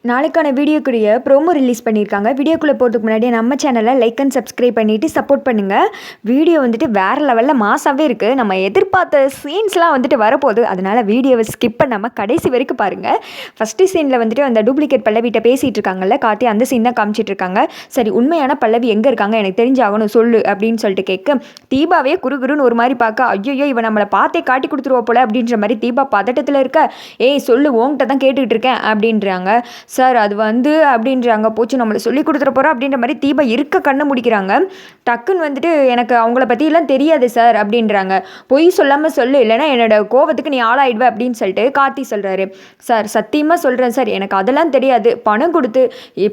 நாளைக்கான வீடியோக்குரிய promo release பண்ணியிருக்காங்க. வீடியோக்குள்ளே போகிறதுக்கு முன்னாடி நம்ம சேனலை லைக் அண்ட் சப்ஸ்கிரைப் பண்ணிவிட்டு சப்போர்ட் பண்ணுங்கள். வீடியோ வந்துட்டு வேறு லெவலில் மாசாகவே இருக்குது. நம்ம எதிர்பார்த்த சீன்ஸ்லாம் வந்துட்டு வரப்போகுது. அதனால் வீடியோவை ஸ்கிப் பண்ணாமல் கடைசி வரைக்கும் பாருங்கள். ஃபஸ்ட்டு சீனில் வந்துட்டு அந்த டூப்ளிகேட் பல்லவிட்ட பேசிகிட்டு இருக்காங்கல்ல கார்த்தி, அந்த சீன் தான் காமிச்சிட்டு இருக்காங்க. சரி, உண்மையான பல்லவி எங்கே இருக்காங்க, எனக்கு தெரிஞ்சாகணும் சொல்லு அப்படின்னு சொல்லிட்டு கேட்க, தீபாவே குறுகுறுன்னு ஒரு மாதிரி பார்க்க, ஐயோ இவன் நம்மளை பார்த்தே காட்டி கொடுத்துருவா போல அப்படின்ற மாதிரி தீபா பதட்டத்தில் இருக்க, ஏய் சொல்லு, உங்ககிட்ட தான் கேட்டுக்கிட்டு இருக்கேன் அப்படின்றாங்க. சார் அது வந்து அப்படின்றாங்க, போச்சு நம்மளை சொல்லி கொடுத்துட போகிறோம் அப்படின்ற மாதிரி தீபா இருக்க கண்ணை முடிக்கிறாங்க. டக்குன்னு வந்துட்டு எனக்கு அவங்கள பற்றியெல்லாம் தெரியாது சார் அப்படின்றாங்க. பொய் சொல்லாமல் சொல்லு, இல்லைனா என்னோட கோவத்துக்கு நீ ஆளாயிடுவ அப்படின்னு சொல்லிட்டு கார்த்தி சொல்கிறாரு. சார் சத்தியமாக சொல்கிறேன் சார், எனக்கு அதெல்லாம் தெரியாது. பணம் கொடுத்து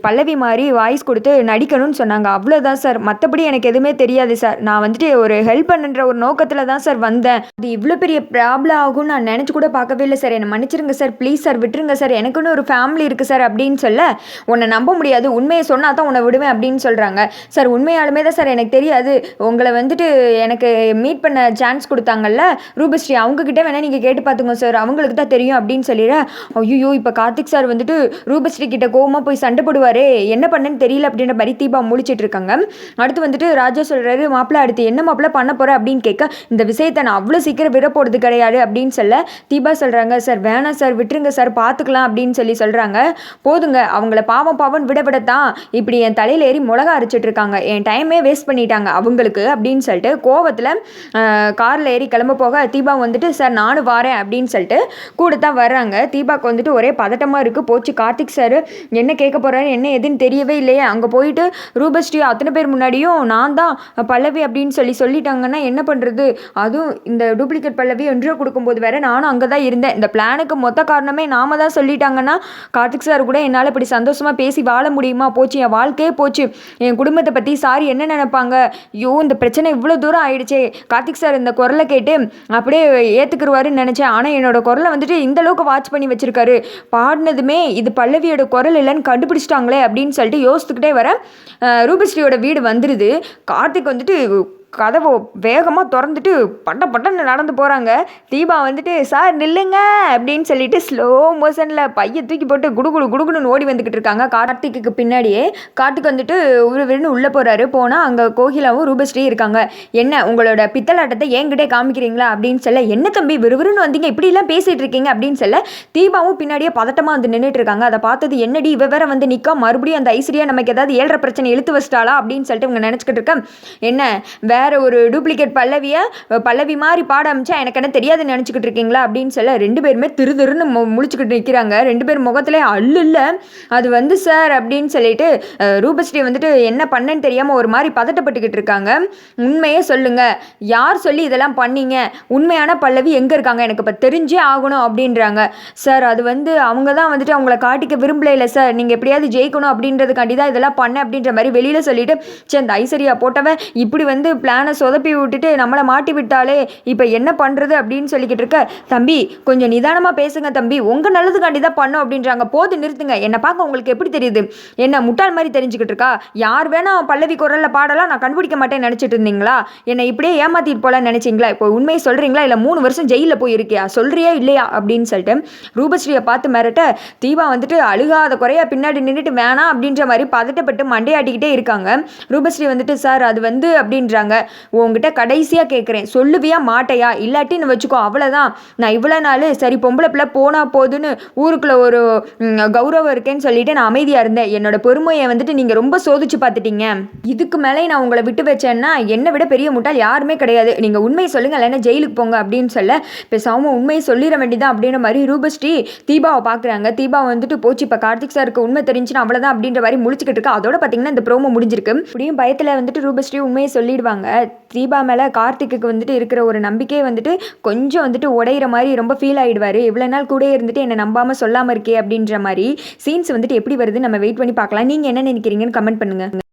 பல்லவி மாதிரி வாய்ஸ் கொடுத்து நடிக்கணும்னு சொன்னாங்க, அவ்வளோதான் சார். மற்றபடி எனக்கு எதுவுமே தெரியாது சார். நான் வந்துட்டு ஒரு ஹெல்ப் பண்ணுன்ற ஒரு நோக்கத்தில் தான் சார் வந்தேன். அது இவ்வளோ பெரிய ப்ராப்ளம் ஆகும்னு நான் நினச்சி கூட பார்க்கவே இல்லை சார். என்னை மன்னிச்சிருங்க சார், ப்ளீஸ் சார், விட்டுருங்க சார். எனக்குன்னு ஒரு ஃபேமிலி இருக்குது சார் அப்படின்னு சொல்ல, உன்னை நம்ப முடியாது, உண்மையை சொன்னா தான் உன்னை விடுவேன் அப்படின்னு சொல்கிறாங்க. சார் உண்மையாலுமே தான் சார் எனக்கு தெரியாது. உங்களை வந்துட்டு எனக்கு மீட் பண்ண சான்ஸ் கொடுத்தாங்கல்ல ரூபஸ்ரீ, அவங்கக்கிட்ட வேணால் நீங்கள் கேட்டு பார்த்துங்க சார், அவங்களுக்கு தான் தெரியும் அப்படின்னு சொல்லிடுறேன். ஐயோ இப்போ கார்த்திக் சார் வந்துட்டு ரூபஸ்ரீ கிட்ட கோவமாக போய் சண்டை போடுவாரே, என்ன பண்ணேன்னு தெரியல அப்படின்ற மாதிரி தீபா முழிச்சிட்டு இருக்காங்க. அடுத்து வந்துட்டு ராஜா சொல்கிறாரு, மாப்பிள்ளை அடுத்து என்ன மாப்பிள்ளை பண்ண போகிற அப்படின்னு கேட்க, இந்த விஷயத்தை நான் அவ்வளோ சீக்கிரம் விட போகிறது கிடையாது அப்படின்னு சொல்ல, தீபா சொல்கிறாங்க, சார் வேணாம் சார், விட்டுருங்க சார், பார்த்துக்கலாம் அப்படின்னு சொல்கிறாங்க. போதுங்க, அவங்கள பாவம் பாவம் விடத்தான் இப்படி என் தலையில் ஏறி மிளகா அரைச்சிட்டு இருக்காங்க, என் டைமே வேஸ்ட் பண்ணிட்டாங்க அவங்களுக்கு அப்படின்னு சொல்லிட்டு கோவத்தில் காரில் ஏறி கிளம்ப போக, தீபா வந்துட்டு சார் நானும் வரேன் அப்படின்னு சொல்லிட்டு கூட தான் வர்றாங்க. தீபாவுக்கு வந்துட்டு ஒரே பதட்டமாக இருக்குது. போச்சு, கார்த்திக் சார் என்ன கேட்க போகிறாரு என்ன எதுன்னு தெரியவே இல்லையே. அங்கே போயிட்டு ரூபஸ்ரீ அத்தனை பேர் முன்னாடியும் நான் தான் பல்லவி அப்படின்னு சொல்லிட்டாங்கன்னா என்ன பண்ணுறது. அதுவும் இந்த டூப்ளிகேட் பல்லவி என்று கொடுக்கும்போது வேற நானும் அங்கே தான் இருந்தேன். இந்த பிளானுக்கு மொத்த காரணமே நாம தான் சொல்லிட்டாங்கன்னா கார்த்திக் சார் கூட என்னால் இப்படி சந்தோஷமாக பேசி வாழ முடியுமா. போச்சு, என் வாழ்க்கையே போச்சு. என் குடும்பத்தை பற்றி சாரி என்ன நினைப்பாங்க. ஐயோ இந்த பிரச்சனை இவ்வளோ தூரம் ஆயிடுச்சே. கார்த்திக் சார் இந்த குரலை கேட்டு அப்படியே ஏற்றுக்குருவாருன்னு நினச்சேன். ஆனால் என்னோட குரலை வந்துட்டு இந்த அளவுக்கு வாட்ச் பண்ணி வச்சிருக்காரு. பாடினதுமே இது பல்லவியோட குரல் இல்லைன்னு கண்டுபிடிச்சிட்டாங்களே அப்படின்னு சொல்லிட்டு யோசித்துக்கிட்டே வர ரூபஸ்ரீயோட வீடு வந்துடுது. கார்த்திக் வந்துட்டு கதவை வேகமாக திறந்துட்டு பட்டன்னு நடந்து போகிறாங்க. தீபா வந்துட்டு சார் நில்லுங்க அப்படின்னு சொல்லிட்டு ஸ்லோ மோஷனில் பையை தூக்கி போட்டு குடுகுடுன்னு ஓடி வந்துக்கிட்டு இருக்காங்க. கார்த்திக்கு பின்னாடியே கார்த்திக் வந்துட்டு விறுவிறுன்னு உள்ளே போகிறாரு. போனால் அங்கே கோகிலாவும் ரூபஸ்ரீ இருக்காங்க. என்ன உங்களோட பித்தலாட்டத்தை என்கிட்டே காமிக்கிறீங்களா அப்படின்னு சொல்ல, என்ன தம்பி விறுவிறுன்னு வந்தீங்க, இப்படிலாம் பேசிகிட்டு இருக்கீங்க அப்படின்னு சொல்ல, தீபாவும் பின்னாடியே பதட்டமாக வந்து நின்றுட்டு இருக்காங்க. அதை பார்த்தது என்னடி இவ வேற வந்து நிற்கா, மறுபடியும் அந்த ஐஸ்வர்யா நமக்கு ஏதாவது ஏழரை பிரச்சனை இழுத்து வச்சிட்டாளா அப்படின்னு சொல்லிட்டு இவங்க நினச்சிக்கிட்டு இருக்கேன். என்ன வேற ஒரு டூப்ளிகேட் பல்லவி மாதிரி பாட அமைச்சா எனக்கு என்ன தெரியாதுன்னு நினச்சிக்கிட்டு இருக்கீங்களா அப்படின்னு சொல்ல, ரெண்டு பேருமே திருன்னு முழிச்சுக்கிட்டு நிற்கிறாங்க. ரெண்டு பேர் முகத்திலே அல்ல. அது வந்து சார் அப்படின்னு சொல்லிட்டு ரூபஸ்ரீ வந்துட்டு என்ன பண்ணேன்னு தெரியாமல் ஒரு மாதிரி பதட்டப்பட்டுக்கிட்டு இருக்காங்க. உண்மையே சொல்லுங்க, யார் சொல்லி இதெல்லாம் பண்ணீங்க, உண்மையான பல்லவி எங்கே இருக்காங்க, எனக்கு இப்போ தெரிஞ்சே ஆகணும் அப்படின்றாங்க. சார் அது வந்து அவங்க தான் வந்துட்டு அவங்கள காட்டிக்க விரும்பல இல்லை சார், நீங்கள் எப்படியாவது ஜெயிக்கணும் அப்படின்றதுக்காண்டி தான் இதெல்லாம் பண்ண அப்படின்ற மாதிரி வெளியில் சொல்லிட்டு, சரி அந்த ஐஸ்வர்யா போட்டவன் இப்படி வந்து பிளானை சொதப்பி விட்டுட்டு நம்மளை மாட்டி விட்டாலே இப்போ என்ன பண்ணுறது அப்படின்னு சொல்லிக்கிட்டு இருக்க, தம்பி கொஞ்சம் நிதானமாக பேசுங்க தம்பி, உங்கள் நல்லதுக்காண்டி தான் பண்ணோம் அப்படின்றாங்க. போது நிறுத்துங்க, என்னை பார்க்க உங்களுக்கு எப்படி தெரியுது, என்ன முட்டாள் மாதிரி தெரிஞ்சுக்கிட்டு இருக்கா, யார் வேணா பல்லவி குரலில் பாடலாம் நான் கண்டுபிடிக்க மாட்டேன்னு நினச்சிட்டு இருந்தீங்களா, என்னை இப்படியே ஏமாத்திட்டு போகலான்னு நினச்சிங்களா, இப்போ உண்மையை சொல்கிறீங்களா இல்லை 3 வருஷம் ஜெயிலில் போய் இருக்கியா, சொல்கிறியா இல்லையா அப்படின்னு சொல்லிட்டு ரூபஸ்ரீயை பார்த்து மிரட்ட, தீபா வந்துட்டு அழுகாத குறையா பின்னாடி நின்றுட்டு வேணாம் அப்படின்ற மாதிரி பதட்டப்பட்டு மண்டையாட்டிக்கிட்டே இருக்காங்க. ரூபஸ்ரீ வந்துட்டு சார் அது வந்து அப்படின்றாங்க. உங்ககிட்ட கடைசியாக கேட்குறேன், சொல்லுவியா மாட்டையா, இல்லாட்டின்னு வச்சுக்கோ அவ்வளோதான். நான் இவ்வளோ நாள் சரி பொம்பளை பிள்ளை போனால் போதுன்னு ஊருக்குள்ளே ஒரு கௌரவம் இருக்கேன்னு சொல்லிட்டு நான் அமைதியாக இருந்தேன். என்னோட பொறுமையை வந்துட்டு நீங்கள் ரொம்ப சோதிச்சு பார்த்துட்டீங்க. இதுக்கு மேலே நான் உங்களை விட்டு வச்சேன்னா என்னை விட பெரிய முட்டாள் யாருமே கிடையாது. நீங்கள் உண்மையை சொல்லுங்கள் இல்லைன்னா ஜெயிலுக்கு போங்க அப்படின்னு சொல்ல, பேசாமல் உண்மையை சொல்லிட வேண்டியதான் அப்படின்ற மாதிரி ரூபஸ்ரீ தீபாவை பார்க்குறாங்க. தீபா வந்துட்டு போச்சு, இப்போ கார்த்திக் சாருக்கு உண்மை தெரிஞ்சுன்னா அவ்வளோதான் அப்படின்ற மாதிரி முடிச்சுக்கிட்டு இருக்கா. அதோட பார்த்தீங்கன்னா இந்த ப்ரோமோ முடிஞ்சிருக்கு. இப்படியும் பயத்தில் வந்துட்டு ரூபஸ்ரீ உண்மையை சொல்லிடுவாங்க. தீபா மேலே கார்த்திக்கு வந்துட்டு இருக்கிற ஒரு நம்பிக்கையை வந்துட்டு கொஞ்சம் வந்துட்டு உடையிற மாதிரி ரொம்ப ஃபீல் ஆகிடுவார். இவ்வளோ நாள் கூட இருந்துட்டு என்னை நம்பாமல் சொல்லாமல் இருக்கே அப்படின்ற மாதிரி சீன்ஸ் வந்துட்டு எப்படி வருது நம்ம வெயிட் பண்ணி பார்க்கலாம். நீங்கள் என்ன நினைக்கிறீங்கன்னு கமெண்ட் பண்ணுங்கள்.